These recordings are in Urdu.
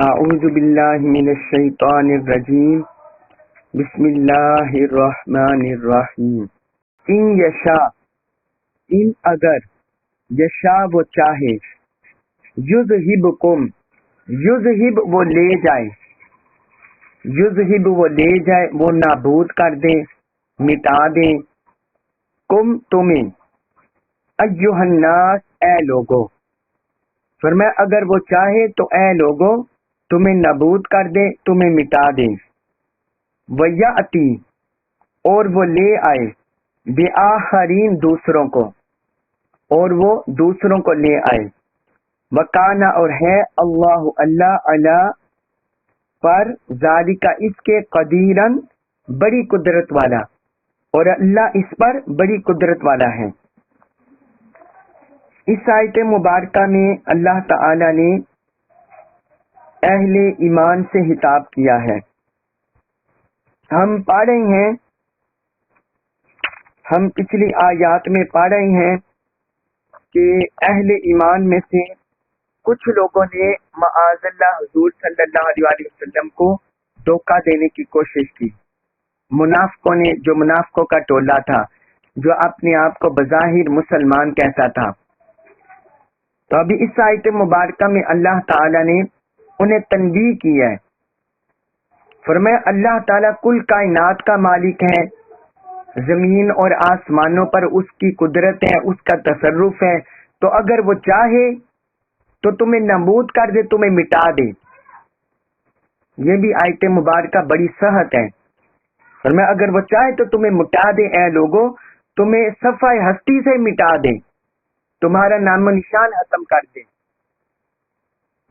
اعوذ باللہ من الشیطان الرجیم بسم اللہ الرحمن الرحیم۔ ان یشا، ان اگر، یشا وہ چاہے، یذہبکم، یذہب وہ لے جائے، یذہب وہ لے جائے، وہ نابود کر دے، مٹا دے، کم تمہیں، ایھا الناس اے لوگو، فرمایا اگر وہ چاہے تو اے لوگو تمہیں نابود کر دے، تمہیں مٹا دے، وَيَأْتِي اور وہ لے آئے، بِآخَرِین دوسروں کو، اور وہ دوسروں کو لے آئے، وَكَانَ اور ہے اللہ اللہ علی پر ذالک اس کے قدیراً بڑی قدرت والا، اور اللہ اس پر بڑی قدرت والا ہے۔ اس آیت مبارکہ میں اللہ تعالی نے اہل ایمان سے خطاب کیا ہے۔ ہم پڑھ رہے ہیں، ہم پچھلی آیات میں پڑھ رہے ہیں کہ اہل ایمان میں سے کچھ لوگوں نے معاذ اللہ حضور صلی اللہ علیہ وآلہ وسلم کو دھوکہ دینے کی کوشش کی۔ منافقوں نے، جو منافقوں کا ٹولہ تھا، جو اپنے آپ کو بظاہر مسلمان کہتا تھا، تو ابھی اس آیت مبارکہ میں اللہ تعالی نے انہیں تنبیہ کی ہے۔ فرمایا اللہ تعالیٰ کل کائنات کا مالک ہے، زمین اور آسمانوں پر اس کی قدرت ہے، اس کا تصرف ہے، تو اگر وہ چاہے تو تمہیں نابود کر دے، تمہیں مٹا دے۔ یہ بھی آیت مبارکہ بڑی صحت ہے۔ فرمایا اگر وہ چاہے تو تمہیں مٹا دے، اے لوگو تمہیں صفحہ ہستی سے مٹا دے، تمہارا نام و نشان ختم کر دے،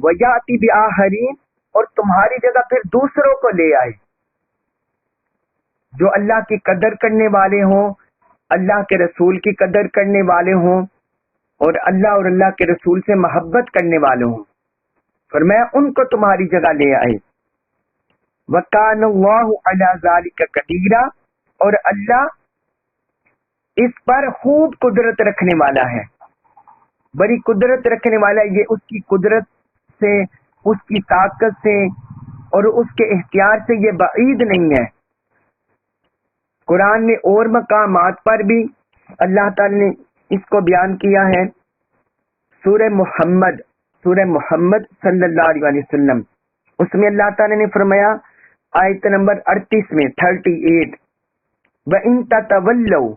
وَيَأْتِ بِآخَرِین اور تمہاری جگہ پھر دوسروں کو لے آئے جو اللہ کی قدر کرنے والے ہوں، اللہ کے رسول کی قدر کرنے والے ہوں، اور اللہ کے رسول سے محبت کرنے والے ہوں، فرمایا ان کو تمہاری جگہ لے آئے۔ وَكَانَ اللَّهُ عَلَى ذَلِكَ قَدِيرًا اور اللہ اس پر خوب قدرت رکھنے والا ہے، بڑی قدرت رکھنے والا ہے۔ یہ اس کی قدرت سے، اس کی طاقت سے اور اس کے اختیار سے یہ بعید نہیں ہے۔ قرآن نے اور مقامات پر بھی اللہ تعالی نے اس کو بیان کیا ہے۔ سورہ محمد صلی اللہ علیہ وسلم، اس میں اللہ تعالی نے فرمایا آیت نمبر 38 میں 38، وَإِن تَتَوَلَّوْا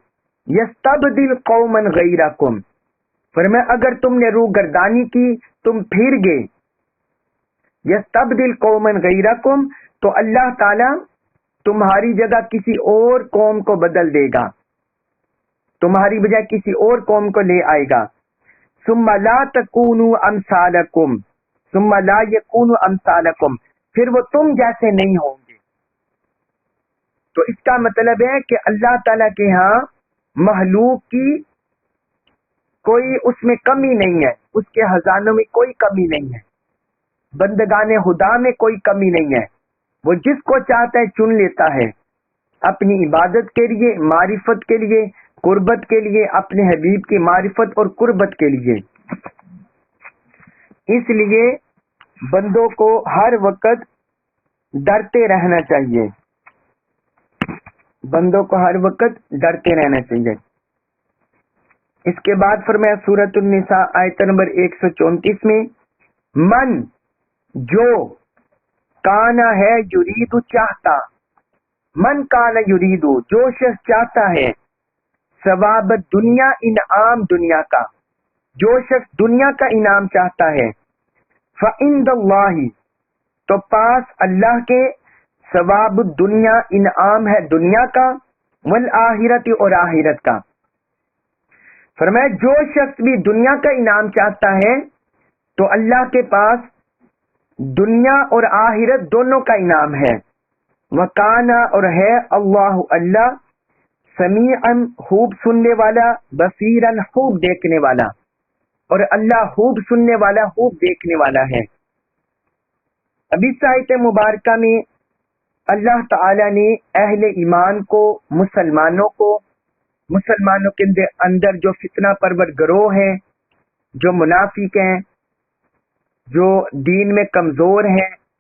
يَسْتَبْدِلْ قَوْمًا غَيْرَكُمْ، فرمایا اگر تم نے روح گردانی کی، تم پھر گئے، یستبدل قوما غیرکم تو اللہ تعالی تمہاری جگہ کسی اور قوم کو بدل دے گا، تمہاری بجائے کسی اور قوم کو لے آئے گا۔ ثم لا تکونوا امثالکم، ثم لا یکونوا امثالکم، پھر وہ تم جیسے نہیں ہوں گے۔ تو اس کا مطلب ہے کہ اللہ تعالی کے ہاں مخلوق کی کوئی اس میں کمی نہیں ہے، اس کے خزانوں میں کوئی کمی نہیں ہے، بندگان خدا میں کوئی کمی نہیں ہے۔ وہ جس کو چاہتا ہے چن لیتا ہے، اپنی عبادت کے لیے، معرفت کے لیے، قربت کے لیے، اپنے حبیب کی معرفت اور قربت کے لیے۔ اس لیے بندوں کو ہر وقت ڈرتے رہنا چاہیے، بندوں کو ہر وقت ڈرتے رہنا چاہیے۔ اس کے بعد فرمایا سورۃ النساء آیت نمبر 134 میں، من جو کانا ہے یریدو چاہتا، من کانا یریدو جو شخص چاہتا ہے، ثواب دنیا انعام دنیا کا، جو شخص دنیا کا انعام چاہتا ہے، فعند اللہ تو پاس اللہ کے، ثواب الدنیا انعام ہے دنیا کا، والآخرت اور آخرت کا۔ فرمایا جو شخص بھی دنیا کا انعام چاہتا ہے تو اللہ کے پاس دنیا اور آخرت دونوں کا انعام ہے۔ وَكَانَ اور ہے اللہ اللہ، سمیعاً خوب سننے والا، بصیراً خوب دیکھنے والا، اور اللہ خوب سننے والا، خوب دیکھنے والا ہے۔ اب اس آیت مبارکہ میں اللہ تعالی نے اہل ایمان کو، مسلمانوں کے اندر جو فتنہ پرور گروہ ہیں، جو منافق ہیں، جو دین میں کمزور ہیں،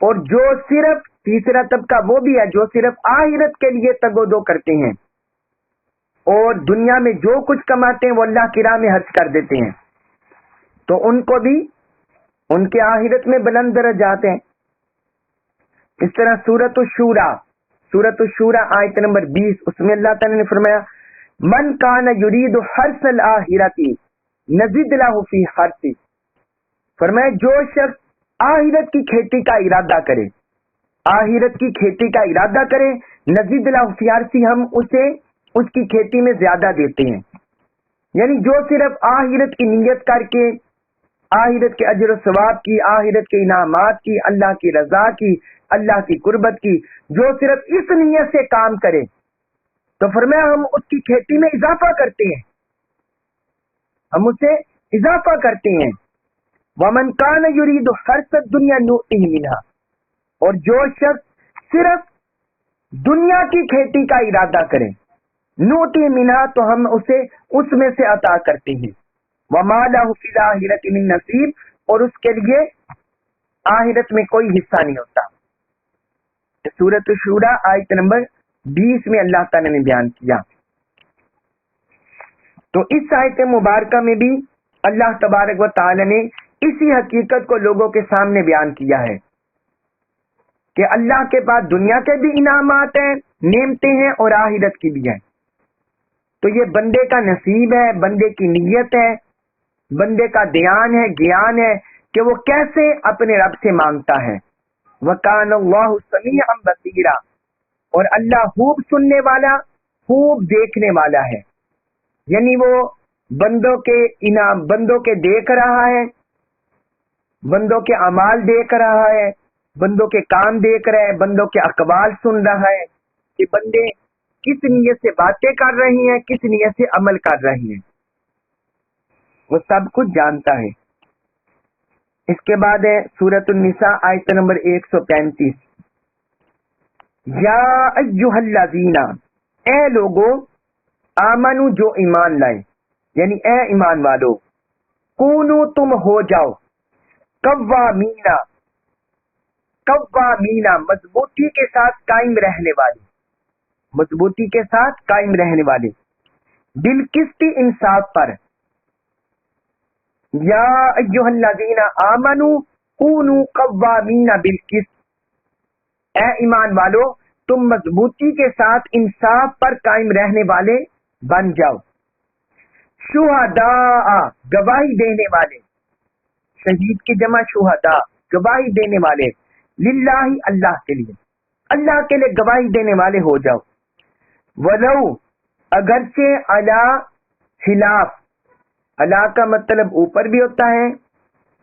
اور جو صرف تیسرا طبقہ وہ بھی ہے جو صرف آخرت کے لیے تگودو کرتے ہیں اور دنیا میں جو کچھ کماتے ہیں وہ اللہ کی راہ میں خرچ کر دیتے ہیں، تو ان کو بھی ان کے آخرت میں بلند درجات ہیں۔ اس طرح سورۃ الشورى آیت نمبر 20، اس میں اللہ تعالی نے فرمایا من کان یرید حرث الآخرۃ نزد لہ فی حرثہ، فرمایا جو شخص آخرت کی کھیتی کا ارادہ کرے، آخرت کی کھیتی کا ارادہ کرے، نزد لہ فی حرثہ، ہم اسے اس کی کھیتی میں زیادہ دیتے ہیں۔ یعنی جو صرف آخرت کی نیت کر کے، آخرت کے اجر و ثواب کی، آخرت کے انعامات کی، اللہ کی رضا کی، اللہ کی قربت کی، جو صرف اس نیت سے کام کرے تو فرمایا ہم اس کی کھیتی میں اضافہ کرتے ہیں، ہم اسے اضافہ کرتے ہیں۔ وَمَنْ كَانَ يُرِيدُ حَرْثَ الدُّنْيَا نُؤْتِهِ مِنْهَا، اور جو شخص صرف دنیا کی کھیتی کا ارادہ کرے، نُؤْتِهِ مِنْهَا، تو ہم اسے اس میں سے عطا کرتے ہیں۔ وَمَا لَهُ فِي الْآخِرَةِ مِن نَصِيبٍ، اور اس کے لیے آخرت میں کوئی حصہ نہیں ہوتا۔ سورۃ الشورى آیت نمبر 20 میں اللہ تعالی نے بیان کیا۔ تو اس آیت مبارکہ میں بھی اللہ تبارک و تعالی نے اسی حقیقت کو لوگوں کے سامنے بیان کیا ہے کہ اللہ کے پاس دنیا کے بھی انعامات ہیں، نعمتیں ہیں، اور آخرت کی بھی ہیں۔ تو یہ بندے کا نصیب ہے، بندے کی نیت ہے، بندے کا دھیان ہے، گیان ہے کہ وہ کیسے اپنے رب سے مانگتا ہے۔ وَكَانَ اللَّهُ سَمِيعًا بَصِيرًا، اور اللہ خوب سننے والا، خوب دیکھنے والا ہے۔ یعنی وہ بندوں کے انعام، بندوں کے دیکھ رہا ہے، بندوں کے اعمال دیکھ رہا ہے، بندوں کے کام دیکھ رہا ہے، بندوں کے اقوال سن رہا ہے کہ بندے کس نیت سے باتیں کر رہی ہیں، کس نیت سے عمل کر رہی ہیں، وہ سب کچھ جانتا ہے۔ اس کے بعد ہے سورۃ النساء آیت نمبر 135، یا ایھا الذین، اے لوگو، آمنو، جو ایمان لائے، یعنی اے ایمان والو، کونو، تم ہو جاؤ، قوامینا، مضبوطی کے ساتھ قائم رہنے والے، مضبوطی کے ساتھ قائم رہنے والے، بالقسط، انصاف پر۔ یا ایھا الذین آمنوا کونوا قوامین بالقسط، اے ایمان والو تم مضبوطی کے ساتھ انصاف پر قائم رہنے والے بن جاؤ۔ شہداء، گواہی دینے والے، شہید کی جمع شہداء، گواہی دینے والے، للہ، اللہ کے لیے، اللہ کے لیے گواہی دینے والے ہو جاؤ۔ ولو، اگرچہ، علی، خلاف، علی کا مطلب اوپر بھی ہوتا ہے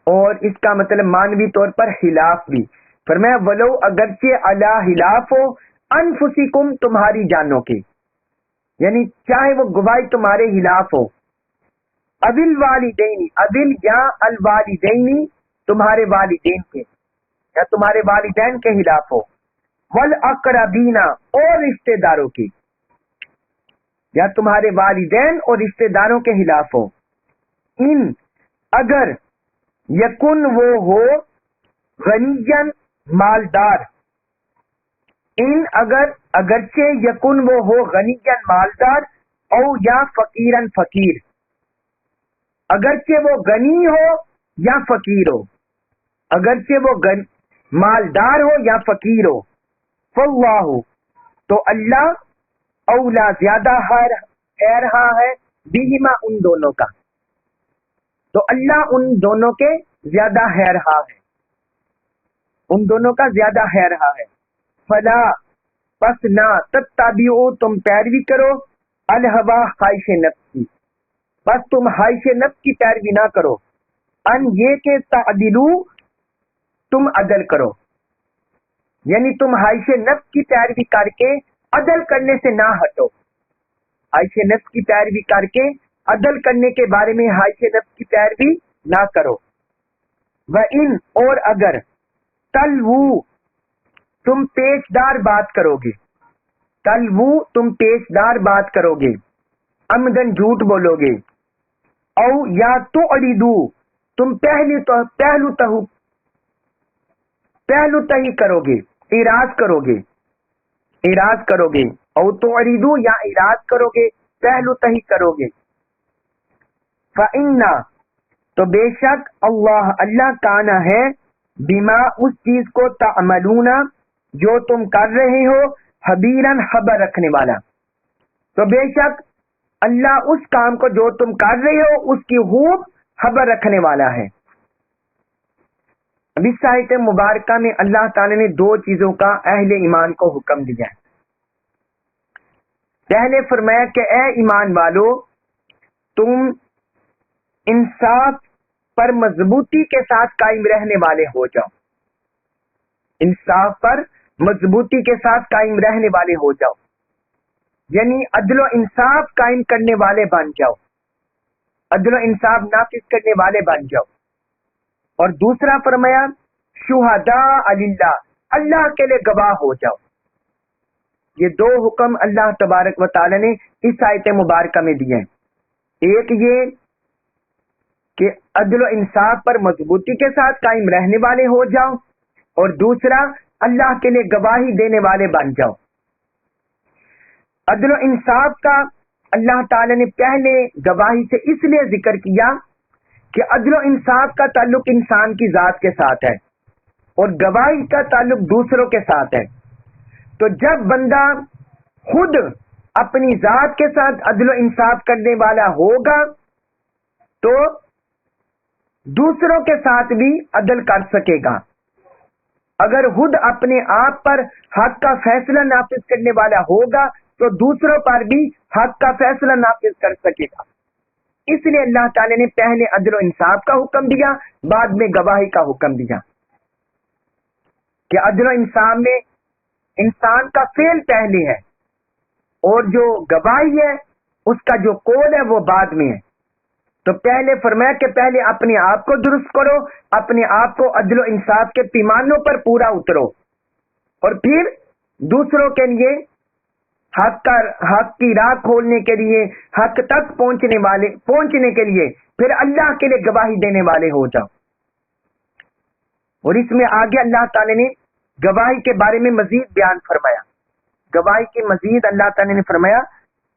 اور اس کا مطلب معنوی طور پر خلاف بھی۔ فرمایا ولو، اگرچہ، علی، خلاف ہو، انفسکم، تمہاری جانوں کے، یعنی چاہے وہ گواہی تمہارے خلاف ہو، ابل والدین، ابل یا الوالدین، تمہارے والدین کے یا تمہارے والدین کے خلاف ہو، والاقربین، اور رشتہ داروں کی، یا تمہارے والدین اور رشتہ داروں کے خلاف ہو، ان، اگر، یکن، وہ ہو، غنیًا، مالدار، ان، اگر، اگرچہ، یکن، وہ ہو، غنیًا، مالدار، او یا فقیراً، فقیر، اگرچہ وہ غنی ہو یا فقیر ہو، اگرچہ وہ مالدار ہو یا فقیر ہو، فاللہ، تو اللہ، اولا، زیادہ ہے رہا ہے، بہما، ان دونوں کا، تو اللہ ان دونوں کے زیادہ ہے رہا ہے، ان دونوں کا زیادہ ہے رہا ہے۔ فلا، پس نہ، تتبعوا، تم پیروی کرو، الہوا، خواہش نفس کی، بس تم خواہش نفس کی پیروی نہ کرو، ان، یہ کہ تعدلو، تم عدل کرو، یعنی تم خواہش نفس کی پیروی کر کے عدل کرنے سے نہ ہٹو، خواہش نفس کی پیروی کر کے عدل کرنے کے بارے میں خواہش نفس کی پیروی نہ کرو۔ وَإِنْ، اور اگر، تلوو، تم پیشدار بات کرو گے، تلوو، تم پیشدار بات کرو گے، عمدن، جھوٹ بولو گے، او یا تعرضو، تم پہلو پہلو تہی کرو گے، اعراض کرو گے، اعراض کرو گے، او تعرضو یا اعراض کرو گے، پہلو تہی کرو گے۔ فإنا تو بے شک اللہ کانا ہے، بما اس چیز کو تعملون جو تم کر رہے ہو، خبیراً خبر رکھنے والا۔ تو بے شک اللہ اس کام کو جو تم کر رہے ہو اس کی خوب خبر رکھنے والا ہے۔ اب اس آیت مبارکہ میں اللہ تعالی نے دو چیزوں کا اہل ایمان کو حکم دیا ہے۔ پہلے فرمایا کہ اے ایمان والو، تم انصاف پر مضبوطی کے ساتھ قائم رہنے والے ہو جاؤ، انصاف پر مضبوطی کے ساتھ قائم رہنے والے ہو جاؤ، یعنی عدل و انصاف قائم کرنے والے بن جاؤ، عدل و انصاف نافذ کرنے والے بن جاؤ۔ اور دوسرا فرمایا شہداء للہ، اللہ کے لیے گواہ ہو جاؤ۔ یہ دو حکم اللہ تبارک و تعالی نے اس آیت مبارکہ میں دیے ہیں۔ ایک یہ کہ عدل و انصاف پر مضبوطی کے ساتھ قائم رہنے والے ہو جاؤ، اور دوسرا اللہ کے لیے گواہی دینے والے بن جاؤ۔ عدل و انصاف کا اللہ تعالی نے پہلے گواہی سے اس لیے ذکر کیا کہ عدل و انصاف کا تعلق انسان کی ذات کے ساتھ ہے اور گواہی کا تعلق دوسروں کے ساتھ ہے۔ تو جب بندہ خود اپنی ذات کے ساتھ عدل و انصاف کرنے والا ہوگا تو دوسروں کے ساتھ بھی عدل کر سکے گا۔ اگر خود اپنے آپ پر حق کا فیصلہ نافذ کرنے والا ہوگا تو دوسروں پر بھی حق کا فیصلہ نافذ کر سکے گا۔ اس لیے اللہ تعالی نے پہلے عدل و انصاف کا حکم دیا، بعد میں گواہی کا حکم دیا کہ عدل و انصاف میں انسان کا فعل پہلے ہے اور جو گواہی ہے اس کا جو قول ہے وہ بعد میں ہے۔ تو پہلے فرمایا کہ پہلے اپنے آپ کو درست کرو، اپنے آپ کو عدل و انصاف کے پیمانوں پر پورا اترو، اور پھر دوسروں کے لیے حق کی راہ کھولنے کے لیے، حق تک پہنچنے کے لیے پھر اللہ کے لیے گواہی دینے والے ہو جاؤ۔ اور اس میں آگے اللہ تعالی نے گواہی کے بارے میں مزید بیان فرمایا۔ گواہی کی مزید اللہ تعالی نے فرمایا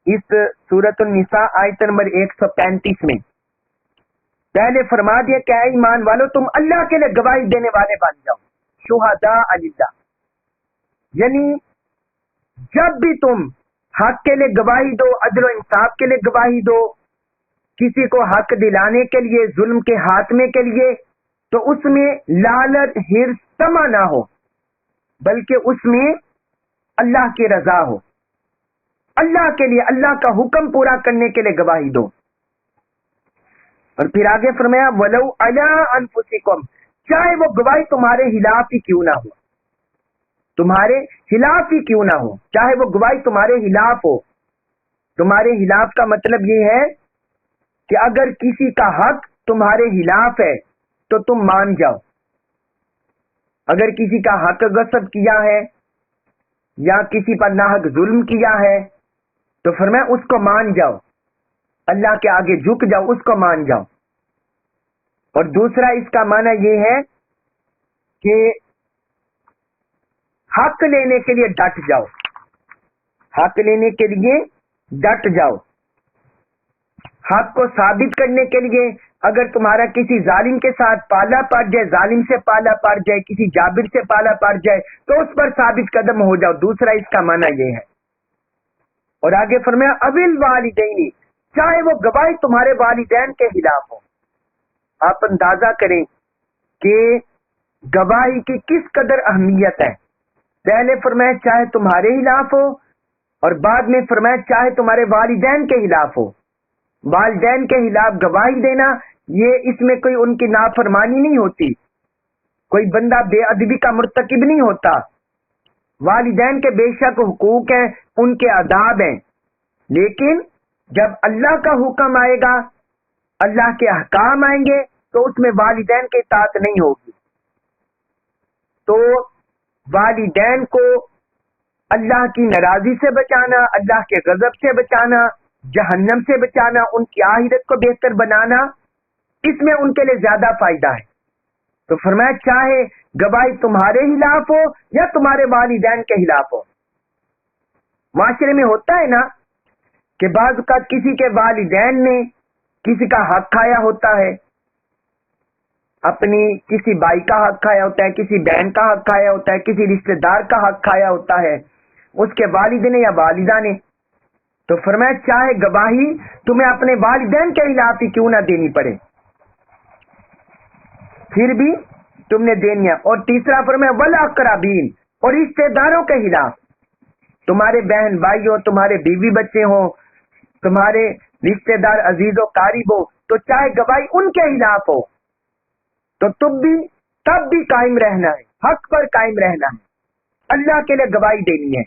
اس سورۃ النساء آیت نمبر 135 میں پہلے فرما دیا کہ اے ایمان والو تم اللہ کے لیے گواہی دینے والے بن جاؤ، شہداء للہ، یعنی جب بھی تم حق کے لیے گواہی دو، عدل و انصاف کے لیے گواہی دو، کسی کو حق دلانے کے لیے، ظلم کے خاتمے کے لیے، تو اس میں لالچ، حرص، طمع نہ ہو، بلکہ اس میں اللہ کی رضا ہو، اللہ کے لیے، اللہ کا حکم پورا کرنے کے لیے گواہی دو۔ اور پھر آگے فرمایا وَلَوْ عَلَىٰ أَنفُسِكُمْ، چاہے وہ گواہی تمہارے خلاف ہی کیوں نہ ہو، تمہارے خلاف ہی کیوں نہ ہو، چاہے وہ گواہی تمہارے خلاف ہو۔ تمہارے خلاف کا مطلب یہ ہے کہ اگر کسی کا حق تمہارے خلاف ہے تو تم مان جاؤ۔ اگر کسی کا حق غصب کیا ہے یا کسی پر ناحق ظلم کیا ہے تو فرمایا اس کو مان جاؤ، اللہ کے آگے جھک جاؤ، اس کو مان جاؤ۔ اور دوسرا اس کا معنی یہ ہے کہ حق لینے کے لیے ڈٹ جاؤ، حق لینے کے لیے ڈٹ جاؤ، حق کو ثابت کرنے کے لیے اگر تمہارا کسی ظالم کے ساتھ پالا پڑ جائے، ظالم سے پالا پڑ جائے، کسی جابر سے پالا پڑ جائے تو اس پر ثابت قدم ہو جاؤ، دوسرا اس کا معنی یہ ہے۔ اور آگے فرمایا اوِل والدین، چاہے وہ گواہی تمہارے والدین کے خلاف ہو۔ آپ اندازہ کریں کہ گواہی کی کس قدر اہمیت ہے۔ پہلے فرمایا چاہے تمہارے خلاف ہو، اور بعد میں فرمایا چاہے تمہارے والدین کے خلاف ہو۔ والدین کے خلاف گواہی دینا، یہ اس میں کوئی ان کی نافرمانی نہیں ہوتی، کوئی بندہ بے ادبی کا مرتکب نہیں ہوتا۔ والدین کے بے شک حقوق ہیں، ان کے آداب ہیں، لیکن جب اللہ کا حکم آئے گا، اللہ کے احکام آئیں گے تو اس میں والدین کی اطاعت نہیں ہوگی۔ تو والدین کو اللہ کی ناراضی سے بچانا، اللہ کے غضب سے بچانا، جہنم سے بچانا، ان کی آخرت کو بہتر بنانا، اس میں ان کے لیے زیادہ فائدہ ہے۔ تو فرمایا چاہے گواہی تمہارے خلاف ہو یا تمہارے والدین کے خلاف ہو. معاشرے میں ہوتا ہے نا کہ بعض اوقات کسی کے والدین نے کسی کا حق کھایا ہوتا ہے، اپنی کسی بھائی کا حق کھایا ہوتا ہے، کسی بہن کا حق کھایا ہوتا ہے، کسی رشتہ دار کا حق کھایا ہوتا ہے اس کے والد نے یا والدہ نے. تو فرمایا چاہے گواہی تمہیں اپنے والدین کے خلاف ہی کیوں نہ دینی پڑے پھر بھی تم نے دینی ہے. اور تیسرا فرمایا والاقربین، اور رشتہ داروں کے خلاف، تمہارے بہن بھائی ہو، تمہارے بیوی بچے ہوں، تمہارے رشتہ دار عزیز و قریب ہو، تو چاہے گواہی ان کے خلاف ہو تو تب بھی قائم رہنا ہے، حق پر قائم رہنا ہے، اللہ کے لیے گواہی دینی ہے،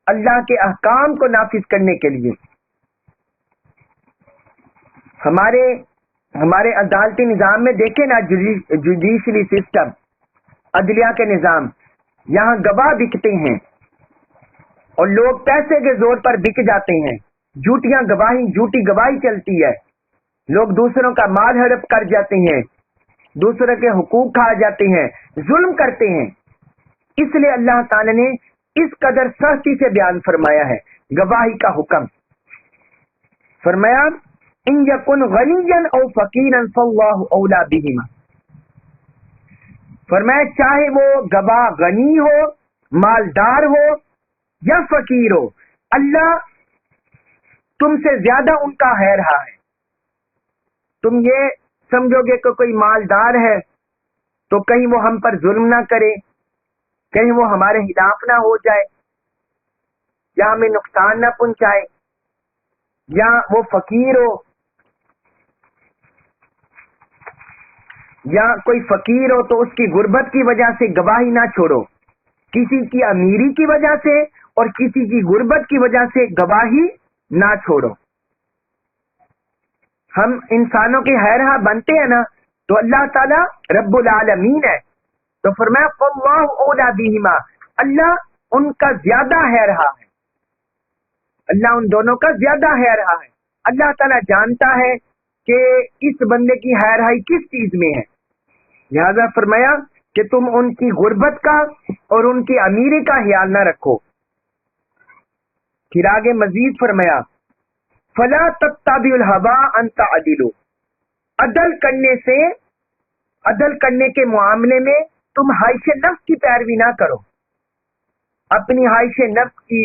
اللہ کے احکام کو نافذ کرنے کے لیے. ہمارے عدالتی نظام میں دیکھیں نا، جوڈیشری سسٹم، عدلیہ کے نظام، یہاں گواہ بکتے ہیں اور لوگ پیسے کے زور پر بک جاتے ہیں، جھوٹی گواہی چلتی ہے، لوگ دوسروں کا مال ہڑپ کر جاتے ہیں، دوسروں کے حقوق کھا جاتے ہیں، ظلم کرتے ہیں. اس لیے اللہ تعالی نے اس قدر سختی سے بیان فرمایا ہے گواہی کا حکم. فرمایا ان یکن غنیا او فقیرا فاللہ اولی بہما. فرمایا چاہے وہ گواہ غنی ہو، مالدار ہو یا فقیر ہو، اللہ تم سے زیادہ ان کا ہے رہا ہے. تم یہ سمجھو گے کہ کوئی مالدار ہے تو کہیں وہ ہم پر ظلم نہ کرے، کہیں وہ ہمارے خلاف نہ ہو جائے یا ہمیں نقصان نہ پہنچائے، یا وہ فقیر ہو یا کوئی فقیر ہو تو اس کی غربت کی وجہ سے گواہی نہ چھوڑو، کسی کی امیری کی وجہ سے اور کسی کی غربت کی وجہ سے گواہی نہ چھوڑو. ہم انسانوں کے ہیرہا بنتے ہیں نا تو اللہ تعالی رب العالمین ہے، تو فرمایا فاللہ اولی بہما، اللہ ان کا زیادہ ہے رہا ہے، اللہ ان دونوں کا زیادہ ہے رہا ہے. اللہ تعالیٰ جانتا ہے کہ اس بندے کی ہے رہائی کس چیز میں ہے، لہذا فرمایا کہ تم ان کی غربت کا اور ان کی امیری کا خیال نہ رکھو. پھر آگے مزید فرمایا فلا تتبعوا الهوى ان تعدلوا، عدل کرنے کے معاملے میں تم خواہش نفس کی پیروی نہ کرو. اپنی خواہش نفس کی،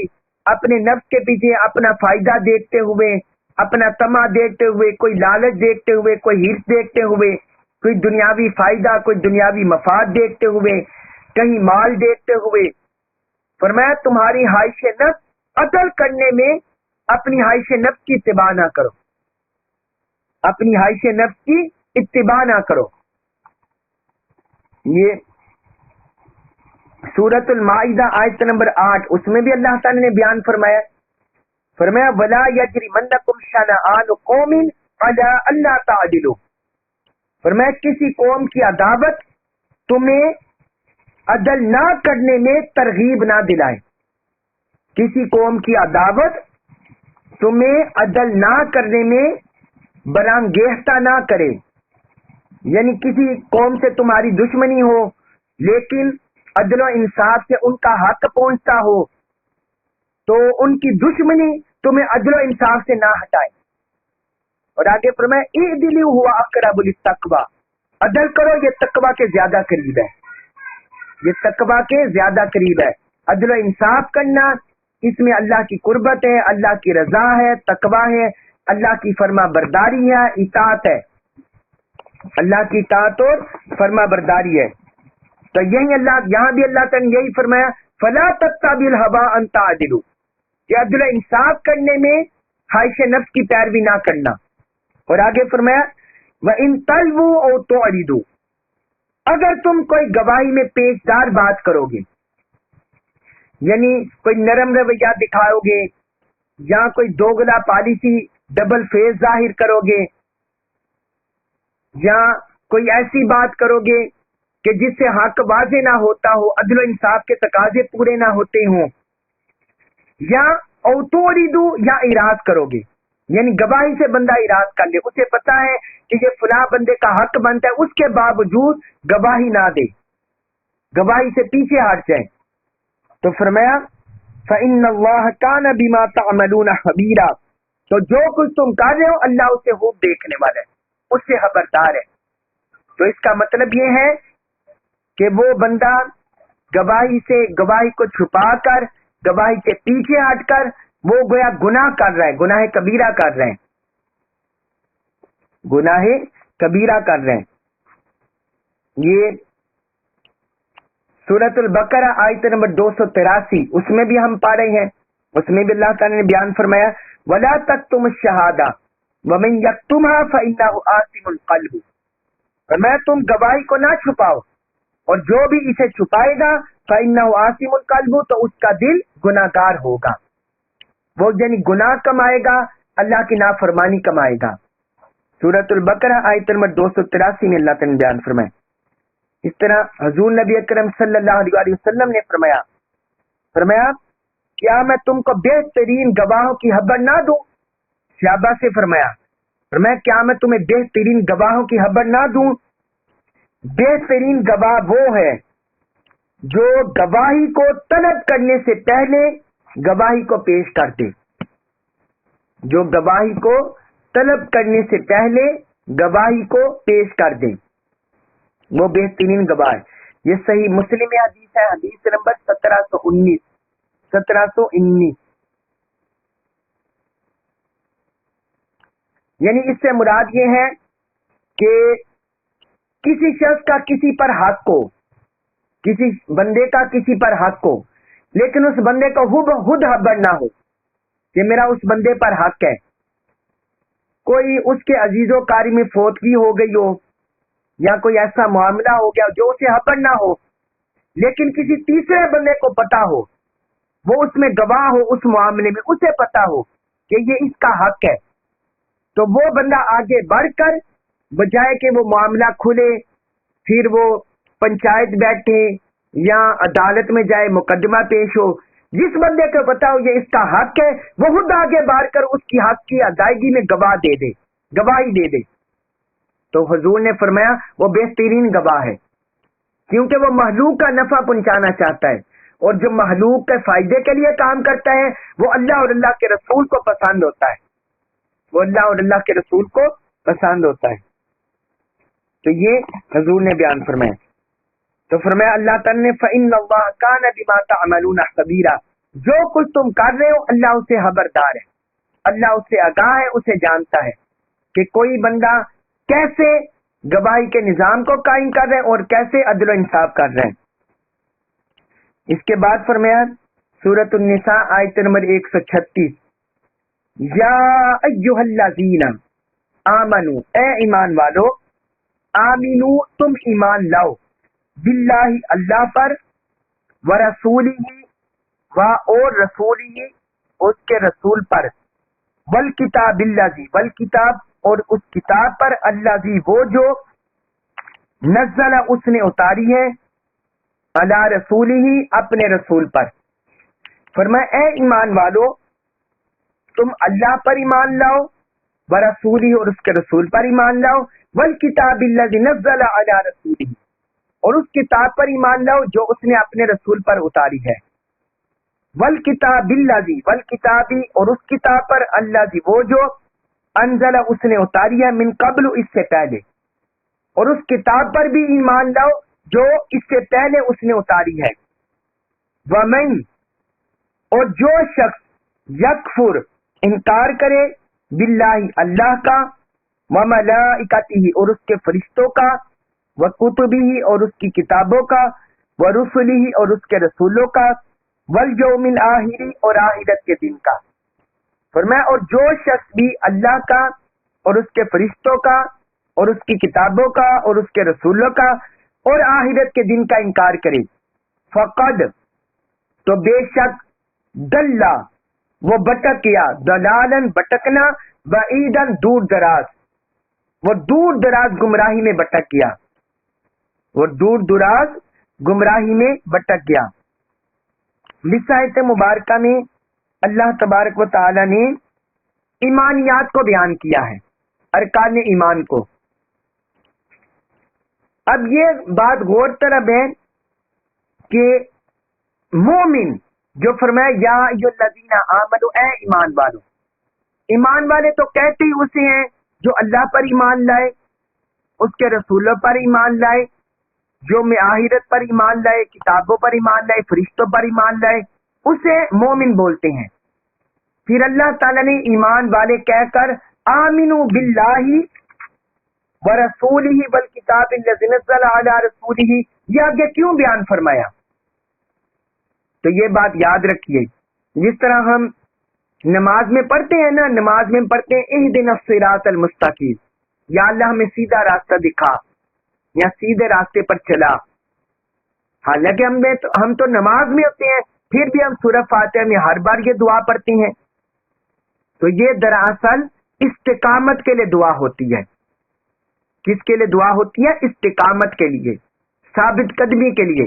اپنے نفس کے پیچھے اپنا فائدہ دیکھتے ہوئے، اپنا طمع دیکھتے ہوئے، کوئی لالچ دیکھتے ہوئے، کوئی ہرس دیکھتے ہوئے، کوئی دنیاوی فائدہ، کوئی دنیاوی مفاد دیکھتے ہوئے، کہیں مال دیکھتے ہوئے، فرمایا تمہاری خواہش نفس عدل کرنے میں اپنی خواہش نفس کی اتباع نہ کرو، اپنی خواہش نفس کی اتباع نہ کرو. یہ سورۃ المائدہ آیت نمبر 8، اس میں بھی اللہ تعالی نے بیان فرمایا وَلَا يَجْرِمَنَّكُمْ شَنَآنُ قَوْمٍ عَلَىٰ أَلَّا تَعْدِلُوا. فرمایا کسی قوم کی عداوت تمہیں عدل نہ کرنے میں ترغیب نہ دلائے، کسی قوم کی عداوت تمہیں عدل نہ کرنے میں برانگیختہ نہ کرے. یعنی کسی قوم سے تمہاری دشمنی ہو لیکن عدل و انصاف سے ان کا حق پہنچتا ہو تو ان کی دشمنی تمہیں عدل و انصاف سے نہ ہٹائے. اور آگے فرمایا اعدلوا هو اقرب للتقوی، عدل کرو یہ تقوی کے زیادہ قریب ہے، یہ تقوی کے زیادہ قریب ہے. عدل و انصاف کرنا اس میں اللہ کی قربت ہے، اللہ کی رضا ہے، تقوی ہے، اللہ کی فرما برداری ہے، اطاعت ہے، اللہ کی اطاعت اور فرما برداری ہے. تو یہی اللہ، یہاں بھی اللہ تعالیٰ نے یہی فرمایا فلا تتبعوا الهوى ان تعدلوا، کہ عدل و انصاف کرنے میں خواہش نفس کی پیروی نہ کرنا. اور آگے فرمایا وَإِن تَلْوُوا أَوْ تُعْرِضُوا، اگر تم کوئی گواہی میں پیشدار بات کرو گے، یعنی کوئی نرم رویہ دکھاؤ گے یا کوئی دوگلا پالیسی ڈبل فیس ظاہر کرو گے یا کوئی ایسی بات کرو گے کہ جس سے حق واضح نہ ہوتا ہو، عدل و انصاف کے تقاضے پورے نہ ہوتے ہوں، یا اوتوریدو یا اراض کرو گے، یعنی گواہی سے بندہ اراض کر لے، اسے پتا ہے کہ یہ فلاں بندے کا حق بنتا ہے، اس کے باوجود گواہی نہ دے، گواہی سے پیچھے ہٹ جائیں. تو فرمایا فَإِنَّ اللَّهَ كَانَ بِمَا تَعْمَلُونَ خَبِيرًا، تو جو کچھ تم کر رہے ہو اللہ اسے خوب دیکھنے والا ہے، اس سے خبردار ہے. تو اس کا مطلب یہ ہے کہ وہ بندہ گواہی کو چھپا کر، گواہی کے پیچھے ہٹ کر وہ گویا گناہ کر رہا ہے، گناہ کبیرہ کر رہے ہیں، گناہ کبیرہ کر رہے ہیں. یہ سورۃ البقرہ آیت نمبر 283 اس میں بھی ہم پا رہے ہیں. اس میں بھی اللہ تعالی نے بیان فرمایا وَلَا تَكْتُمُ الشَّهَادَةَ وَمَن يَكْتُمْهَا فَإِنَّهُ آثِمٌ قَلْبُهُ، فرمایا تم گواہی کو نہ چھپاؤ، اور جو بھی اسے چھپائے گا فَإِنَّهُ آثِمٌ قَلْبُهُ، تو اس کا دل گناہگار ہوگا، وہ یعنی گناہ کمائے گا، اللہ کی نافرمانی کمائے گا. سورۃ البقرہ آیت نمبر 283 میں اللہ تعالی نے بیان فرمایا. اس طرح حضور نبی اکرم صلی اللہ علیہ وسلم نے فرمایا کیا میں تم کو بہترین گواہوں کی خبر نہ دوں؟ صحابہ سے فرمایا کیا میں تمہیں بہترین گواہوں کی خبر نہ دوں؟ بہترین گواہ وہ ہے جو گواہی کو طلب کرنے سے پہلے گواہی کو پیش کر دے، جو گواہی کو طلب کرنے سے پہلے گواہی کو پیش کر دے، وہ بہترین گواہ ہے. یہ صحیح مسلم حدیث ہے، حدیث نمبر 1719. یعنی اس سے مراد یہ ہے کہ کسی شخص کا کسی پر حق ہو، کسی بندے کا کسی پر حق ہو، لیکن اس بندے کو خود خبر نہ ہو کہ میرا اس بندے پر حق ہے. کوئی اس کے عزیز و قاری میں فوتگی ہو گئی ہو، یا کوئی ایسا معاملہ ہو گیا جو اسے خبر نہ ہو، لیکن کسی تیسرے بندے کو پتا ہو، وہ اس میں گواہ ہو، اس معاملے میں اسے پتا ہو کہ یہ اس کا حق ہے، تو وہ بندہ آگے بڑھ کر بجائے کہ وہ معاملہ کھلے، پھر وہ پنچایت بیٹھے یا عدالت میں جائے مقدمہ پیش ہو، جس بندے کو پتا ہو یہ اس کا حق ہے، وہ خود آگے بڑھ کر اس کی حق کی ادائیگی میں گواہی دے دے. تو حضور نے فرمایا وہ بہترین گواہ ہے، کیونکہ وہ مخلوق کا نفع پہنچانا چاہتا ہے، اور جو مخلوق کے فائدے کے لیے کام کرتا ہے وہ اللہ اور اللہ کے رسول کو پسند ہوتا ہے، وہ اللہ اور اللہ کے رسول کو پسند ہوتا ہے. تو یہ حضور نے بیان فرمایا. تو فرمایا اللہ تعالی نے فَإِنَّ اللَّهَ كَانَ بِمَا تَعْمَلُونَ خَبِيرًا، جو کچھ تم کر رہے ہو اللہ اسے خبردار ہے، اللہ اس سے آگاہ ہے، اسے جانتا ہے کہ کوئی بندہ کیسے گواہی کے نظام کو قائم کر رہے ہیں اور کیسے عدل و انصاف کر رہے ہیں. اس کے بعد فرمایا سورۃ النساء آیت نمبر 136 یا ایھا الذین آمنو، اے ایمان والو، آمینو تم ایمان لاؤ، باللہ اللہ پر، ورسولہ و اور رسولہ اس کے رسول پر، والکتاب الذی والکتاب اور اس کتاب پر، الذی وہ جو نزل اس نے اتاری ہے، علی رسولہ اپنے رسول پر. فرمایا اے ایمان والو تم اللہ پر ایمان لاؤ، ورسولہ اور اس کے رسول پر ایمان لاؤ، والکتاب الذی نزل علی رسولہ اور اس کتاب پر ایمان لاؤ جو اس نے اپنے رسول پر اتاری ہے، والکتاب الذی والکتابی اور اس کتاب پر، الذی وہ جو انزل اس نے اتاری ہے، من قبل اس سے پہلے، اور اس کتاب پر بھی ایمان لاؤ جو اس سے پہلے اس نے اتاری ہے. ومن اور جو شخص یکفر انکار کرے، باللہ اللہ کا، وملائکتہ اور اس کے فرشتوں کا، وکتبہ اور اس کی کتابوں کا، ورسلہ اور اس کے رسولوں کا، والیوم الآخر اور آخرت کے دن کا. فرمایا اور جو شخص بھی اللہ کا اور اس کے فرشتوں کا اور اس کی کتابوں کا اور اس کے رسولوں کا اور آخرت کے دن کا انکار کرے، فقد تو بے شک، دلہ وہ بھٹک گیا، دلالن بھٹکنا، بعیدن دور دراز، وہ دور دراز گمراہی میں بھٹک گیا، وہ دور دراز گمراہی میں بھٹک گیا. اس آیت مبارکہ میں اللہ تبارک و تعالی نے ایمانیات کو بیان کیا ہے، ارکان ایمان کو. اب یہ بات غور طلب ہے کہ مومن جو فرمایا یا ایھالذین آمنوا، اے ایمان والو، ایمان والے تو کہتے ہی اسے ہیں جو اللہ پر ایمان لائے، اس کے رسولوں پر ایمان لائے، جو آخرت پر ایمان لائے، کتابوں پر ایمان لائے، فرشتوں پر ایمان لائے، اسے مومن بولتے ہیں۔ پھر اللہ تعالیٰ نے ایمان والے کہہ کر آمنوا باللہ ورسولہ والکتاب الذی نزل علی رسولہ یہ آگے کیوں بیان فرمایا؟ تو یہ بات یاد رکھیے، جس طرح ہم نماز میں پڑھتے ہیں نا، نماز میں پڑھتے ہیں اہدنا الصراط المستقیم، یا اللہ ہمیں سیدھا راستہ دکھا یا سیدھے راستے پر چلا۔ حالانکہ ہم تو نماز میں ہوتے ہیں، پھر بھی ہم سورہ فاتحہ میں ہر بار یہ دعا پڑھتے ہیں۔ تو یہ دراصل استقامت کے لیے دعا ہوتی ہے۔ کس کے لیے دعا ہوتی ہے؟ استقامت کے لیے، ثابت قدمی کے لیے،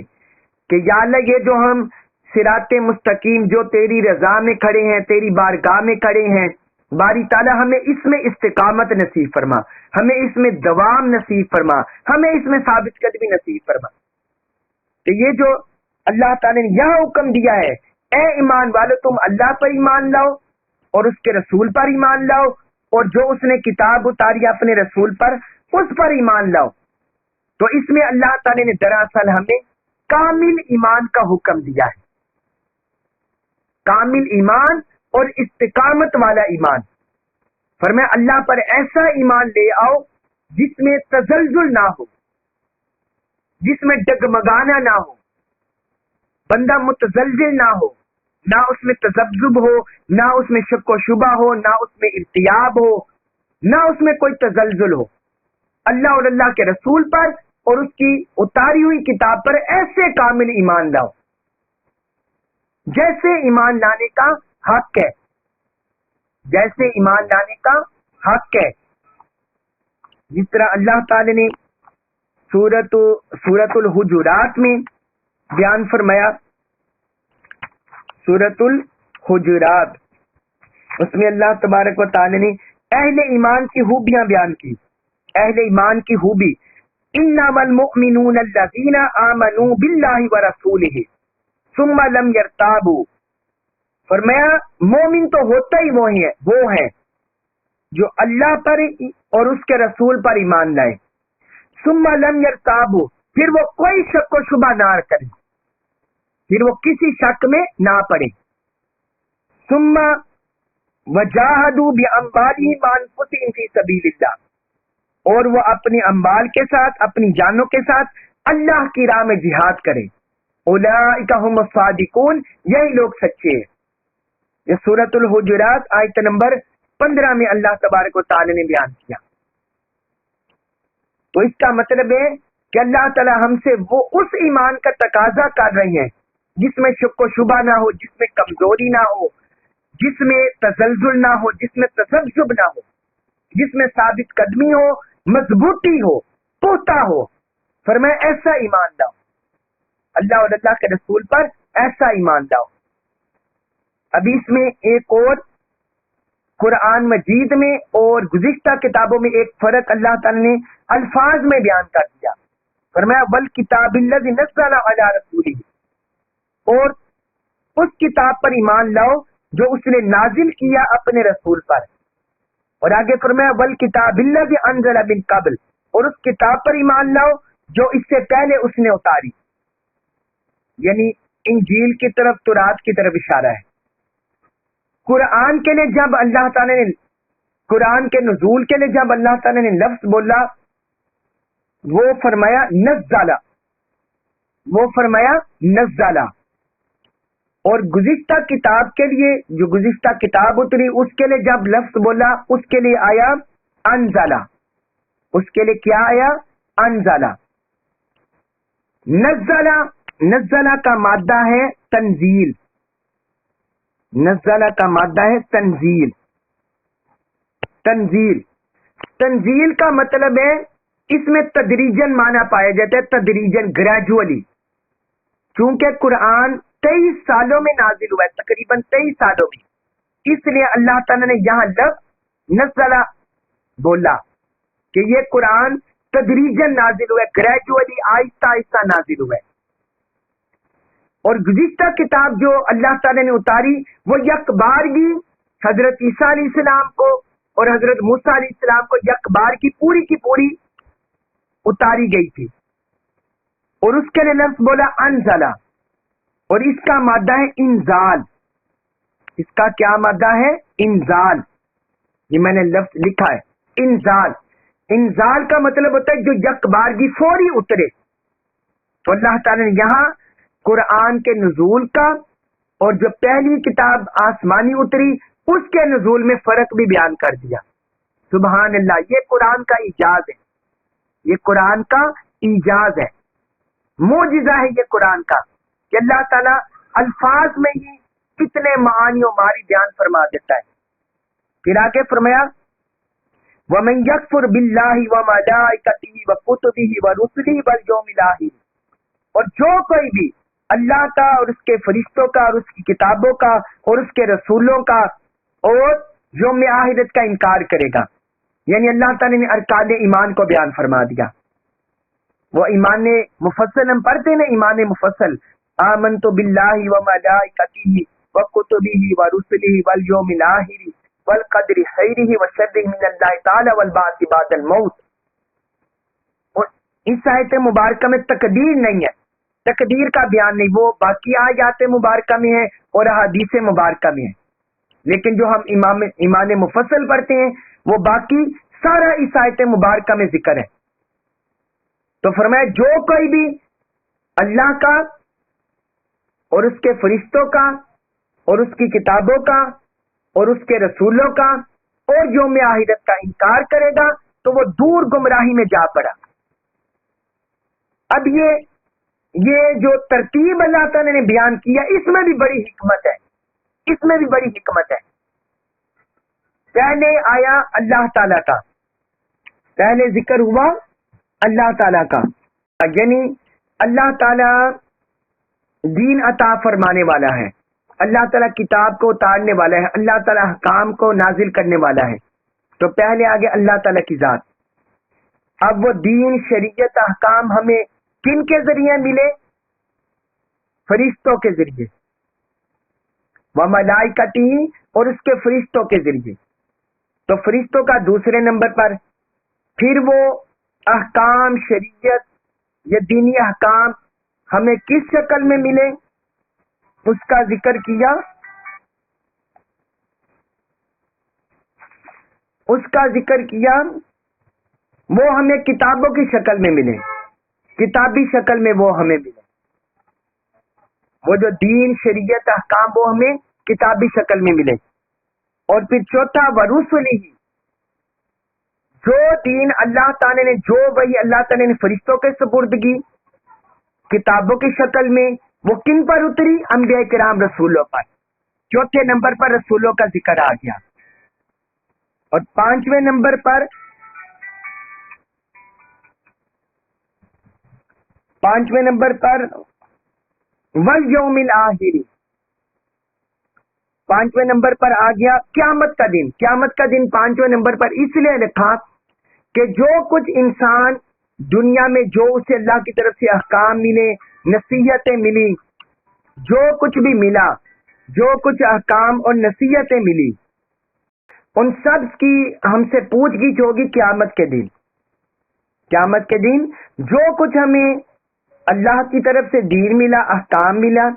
کہ یا اللہ یہ جو ہم صراط مستقیم جو تیری رضا میں کھڑے ہیں، تیری بارگاہ میں کھڑے ہیں، باری تعالیٰ ہمیں اس میں استقامت نصیب فرما، ہمیں اس میں دوام نصیب فرما، ہمیں اس میں ثابت قدمی نصیب فرما۔ تو یہ جو اللہ تعالیٰ نے یہاں حکم دیا ہے، اے ایمان والو تم اللہ پر ایمان لاؤ اور اس کے رسول پر ایمان لاؤ، اور جو اس نے کتاب اتاری اپنے رسول پر اس پر ایمان لاؤ، تو اس میں اللہ تعالیٰ نے دراصل ہمیں کامل ایمان کا حکم دیا ہے، کامل ایمان اور استقامت والا ایمان۔ فرمایا اللہ پر ایسا ایمان لے آؤ جس میں تزلزل نہ ہو، جس میں ڈگمگانا نہ ہو، بندہ متزلزل نہ ہو، نہ اس میں تذبذب ہو، نہ اس میں شک و شبہ ہو، نہ اس میں ارتیاب ہو، نہ اس میں کوئی تزلزل ہو۔ اللہ اور اللہ کے رسول پر اور اس کی اتاری ہوئی کتاب پر ایسے کامل ایمان لاؤ جیسے ایمان لانے کا حق ہے، جیسے ایمان لانے کا حق ہے۔ جس طرح اللہ تعالی نے سورۃ الحجرات میں بیان فرمایا، سورۃ الحجرات، اس میں اللہ تبارک و تعالی نے اہل ایمان کی خوبیاں بیان کی، اہل ایمان کی خوبی، انما المؤمنون الذین آمنوا باللہ ورسولہ ثم لم یرتابوا۔ فرمایا مومن تو ہوتا ہی وہ ہے جو اللہ پر اور اس کے رسول پر ایمان لائے، ثم لم یرتابوا، پھر وہ کوئی شک و شبہ نہ کرے، پھر وہ کسی شک میں نہ پڑے، ثم وجاہدوا باموالہم وانفسہم فی سبیل اللہ، اور وہ اپنے اموال کے ساتھ، اپنی جانوں کے ساتھ اللہ کی راہ میں جہاد کرے، اولئک ھم الصادقون، یہی لوگ سچے ہیں۔ یہ سورۃ الحجرات آیت نمبر 15 میں اللہ تبارک و تعالی نے بیان کیا۔ تو اس کا مطلب ہے کہ اللہ تعالی ہم سے وہ اس ایمان کا تقاضا کر رہے ہیں جس میں شک و شبہ نہ ہو، جس میں کمزوری نہ ہو، جس میں تزلزل نہ ہو، جس میں تذبذب نہ ہو، جس میں ثابت قدمی ہو، مضبوطی ہو، پختہ ہو۔ فرمایا ایسا ایمان لاؤ، اللہ اور اللہ کے رسول پر ایسا ایمان لاؤ۔ ابھی اس میں ایک اور قرآن مجید میں اور گزشتہ کتابوں میں ایک فرق اللہ تعالی نے الفاظ میں بیان کر دیا۔ فرمایا والکتاب الذی نزل علی رسولہ، اور اس کتاب پر ایمان لاؤ جو اس نے نازل کیا اپنے رسول پر، اور آگے فرمایا والکتاب الذی انزل من قبل، اور اس کتاب پر ایمان لاؤ جو اس سے پہلے اس نے اتاری، یعنی انجیل کی طرف، تورات کی طرف اشارہ ہے۔ قرآن کے لیے جب اللہ تعالی نے، قرآن کے نزول کے لیے جب اللہ تعالی نے لفظ بولا، وہ فرمایا نزلہ، وہ فرمایا نزلہ، اور گزشتہ کتاب کے لیے جو گزشتہ کتاب اتری اس کے لیے جب لفظ بولا اس کے لیے آیا انزلہ، اس کے لیے کیا آیا؟ انزلہ۔ نزلہ، نزلہ کا مادہ ہے تنزیل، نزلہ کا مادہ ہے تنزیل، تنزیل، تنزیل کا مطلب ہے اس میں تدریجن معنی پایا جاتا ہے، تدریجن، گریجولی۔ چونکہ قرآن 23 سالوں میں نازل ہوا ہے، تقریباً 23 سالوں میں، اس لیے اللہ تعالیٰ نے یہاں لفظ نزلہ بولا کہ یہ قرآن تدریجن نازل ہوا ہے، گریجولی، آہستہ آہستہ نازل ہوا ہے۔ اور گزشتہ کتاب جو اللہ تعالیٰ نے اتاری وہ یک بارگی حضرت عیسیٰ علیہ السلام کو اور حضرت موسیٰ علیہ السلام کو یک بار کی پوری اتاری گئی تھی. اور اس کے لیے لفظ بولا انزلہ، اور اس کا مادہ ہے انزال. اس کا کیا مادہ ہے؟ انزال. یہ میں نے لفظ لکھا ہے انزال. انزال کا مطلب ہوتا ہے جو یک بارگی فوری اترے. تو اللہ تعالیٰ نے یہاں قرآن کے نزول کا اور جو پہلی کتاب آسمانی اتری اس کے نزول میں فرق بھی بیان کر دیا. سبحان اللہ، یہ قرآن کا اعجاز ہے، یہ قرآن کا اعجاز ہے، معجزہ ہے یہ قرآن کا کہ اللہ تعالیٰ الفاظ میں ہی کتنے معانی و معاری بیان فرما دیتا ہے. پھر آگے فرمایا وَمَن يَكْفُرْ بِاللَّهِ وَمَلَائِكَتِهِ وَكُتُبِهِ وَرُسُلِهِ وَالْيَوْمِ الْآخِرِ، اور جو کوئی بھی اللہ کا اور اس کے فرشتوں کا اور اس کی کتابوں کا اور اس کے رسولوں کا اور یوم آخرت کا انکار کرے گا، یعنی اللہ تعالیٰ نے ارکان ایمان کو بیان فرما دیا. وہ ایمان مفصل ہم پڑھتے ہیں، ایمان مفصل آمنت باللہ وملائکتہ وکتبہ ورسلہ والیوم الآخر والقدر خیرہ وشرہ من اللہ تعالی والبعث بعد الموت. اور اس آیت مبارکہ میں تقدیر نہیں ہے، تقدیر کا بیان نہیں، وہ باقی آیات مبارکہ میں ہے اور احادیث مبارکہ میں ہے. لیکن جو ہم ایمان مفصل پڑھتے ہیں وہ باقی سارا اس آیت مبارکہ میں ذکر ہے. تو فرمایا جو کوئی بھی اللہ کا اور اس کے فرشتوں کا اور اس کی کتابوں کا اور اس کے رسولوں کا اور یوم آخرت کا انکار کرے گا تو وہ دور گمراہی میں جا پڑا. اب یہ جو ترتیب اللہ تعالی نے بیان کیا اس میں بھی بڑی حکمت ہے، اس میں بھی بڑی حکمت ہے. پہلے آیا اللہ تعالی کا، پہلے ذکر ہوا اللہ تعالی کا، یعنی اللہ تعالی دین عطا فرمانے والا ہے، اللہ تعالیٰ کتاب کو اتارنے والا ہے، اللہ تعالیٰ احکام کو نازل کرنے والا ہے. تو پہلے آگے اللہ تعالیٰ کی ذات. اب وہ دین شریعت احکام ہمیں کن کے ذریعے ملے؟ فرشتوں کے ذریعے، وملائکتہ اور اس کے فرشتوں کے ذریعے. تو فرشتوں کا دوسرے نمبر پر، پھر وہ احکام شریعت یا دینی احکام ہمیں کس شکل میں ملے اس کا ذکر کیا. اس کا ذکر کیا وہ ہمیں کتابوں کی شکل میں ملے، کتابی شکل میں وہ ہمیں ملے. وہ جو دین شریعت احکام وہ ہمیں کتابی شکل میں ملے. اور پھر چوتھا ورسلہ، جو دین اللہ تعالی نے، جو وہی اللہ تعالی نے فرشتوں کے سپرد کی کتابوں کی شکل میں، وہ کن پر اتری؟ انبیاء کرام رسولوں پر. چوتھے نمبر پر رسولوں کا ذکر آ گیا. اور پانچویں نمبر پر والیوم الآخر، پانچویں نمبر پر آ گیا قیامت کا دن. قیامت کا دن پانچویں نمبر پر اس لیے لکھا کہ جو کچھ انسان دنیا میں جو اسے اللہ کی طرف سے احکام ملے، نصیحتیں ملی، جو کچھ بھی ملا، جو کچھ احکام اور نصیحتیں ملی، ان سب کی ہم سے پوچھ گچھ ہوگی قیامت کے دن. قیامت کے دن جو کچھ ہمیں اللہ کی طرف سے دین ملا، احکام ملا،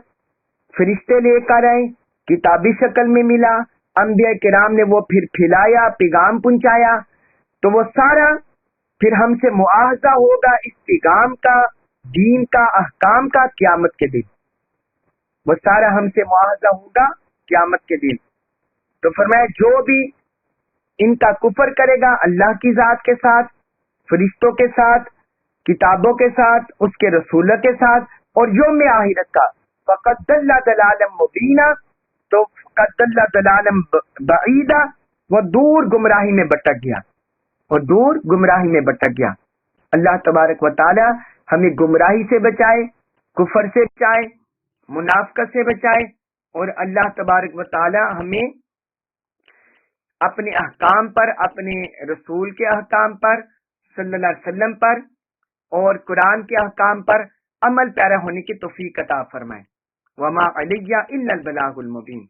فرشتے لے کر آئے، کتابی شکل میں ملا، انبیاء کرام نے وہ پھر پھیلایا، پیغام پہنچایا، تو وہ سارا پھر ہم سے معاہدہ ہوگا اس پیغام کا، دین کا، احکام کا قیامت کے دن. وہ سارا ہم سے معاہدہ ہوگا قیامت کے دن. تو فرمایا جو بھی ان کا کفر کرے گا اللہ کی ذات کے ساتھ، فرشتوں کے ساتھ، کتابوں کے ساتھ، اس کے رسولوں کے ساتھ اور یوم آخرت کا، فقد ضل ضلالا مبینا، تو فقد ضل ضلالا بعیدا، وہ دور گمراہی میں بھٹک گیا، اور دور گمراہی میں بھٹک گیا. اللہ تبارک و تعالی ہمیں گمراہی سے بچائے، کفر سے بچائے، منافقت سے بچائے، اور اللہ تبارک و تعالی ہمیں اپنے احکام پر، اپنے رسول کے احکام پر صلی اللہ علیہ وسلم پر اور قرآن کے احکام پر عمل پیرا ہونے کی توفیق عطا فرمائے. وما علی الا البلاغ المبین.